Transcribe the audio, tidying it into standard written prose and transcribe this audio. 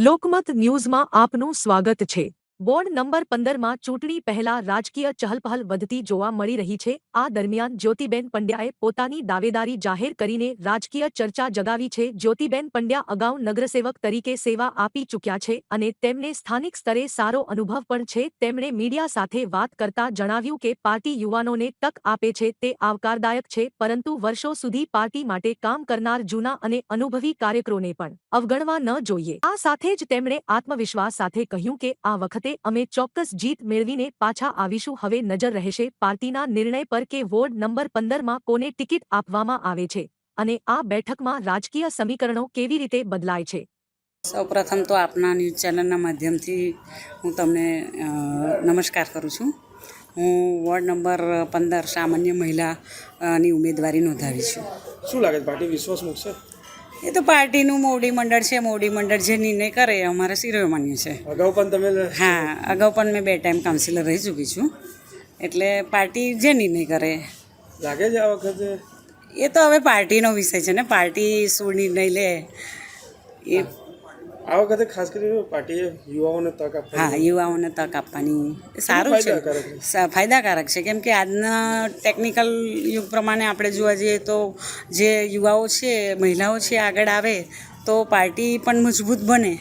લોકમત ન્યૂઝમાં આપનું સ્વાગત છે। વોર્ડ નંબર 15માં ચૂંટણી પહેલા રાજકીય ચહલપહલ વધતી જોવા મળી રહી છે। આ દરમિયાન જ્યોતિબેન પંડ્યાએ પોતાની દાવેદારી જાહેર કરીને રાજકીય ચર્ચા જગાવી છે। જ્યોતિબેન પંડ્યા અગાઉ નગરસેવક તરીકે સેવા આપી ચૂક્યા છે અને તેમને સ્થાનિક સ્તરે સારો અનુભવ પણ છે। તેમણે મીડિયા સાથે વાત કરતા જણાવ્યું કે પાર્ટી યુવાનોને તક આપે છે તે આવકારદાયક છે, પરંતુ વર્ષો સુધી પાર્ટી માટે કામ કરનાર જૂના અને અનુભવી કાર્યકરોને પણ અવગણવા ન જોઈએ। આ સાથે જ તેમણે આત્મવિશ્વાસ સાથે કહ્યું કે આ વખતે અમે ચોક્કસ જીત મેળવીને પાછા આવીશું। હવે નજર રહેશે પાર્ટીના નિર્ણય પર કે વોર્ડ નંબર 15માં કોને ટિકિટ આપવામાં આવે છે અને આ બેઠકમાં રાજકીય સમીકરણો કેવી રીતે બદલાય છે। સૌપ્રથમ તો આપના ન્યૂઝ ચેનલના માધ્યમથી હું તમને નમસ્કાર કરું છું। હું વોર્ડ નંબર 15 સામાન્ય મહિલાની ઉમેદવારી નોંધાવી છું। શું લાગે છે પાર્ટી વિશ્વાસ મૂકશે? એ તો પાર્ટીનું મોવડી મંડળ છે। મોવડી મંડળ જે નિર્ણય કરે એ અમારે શિરોમાન્ય છે। અગાઉ પણ તમે હા, અગાઉ પણ મેં 2 ટાઈમ કાઉન્સિલર રહી ચૂકી છું, એટલે પાર્ટી જે નિર્ણય કરે લાગે છે આ વખતે એ તો હવે પાર્ટીનો વિષય છે ને, પાર્ટી શું નિર્ણય લે એ। આ વખતે ખાસ કરીને પાર્ટીએ યુવાઓને તક આપવી। હા, યુવાઓને તક આપવાની સારું છે, ફાયદાકારક છે, કેમ કે આજના ટેકનિકલ યુગ પ્રમાણે આપણે જોવા જઈએ તો જે યુવાઓ છે, મહિલાઓ છે, આગળ આવે તો પાર્ટી પણ મજબૂત બને।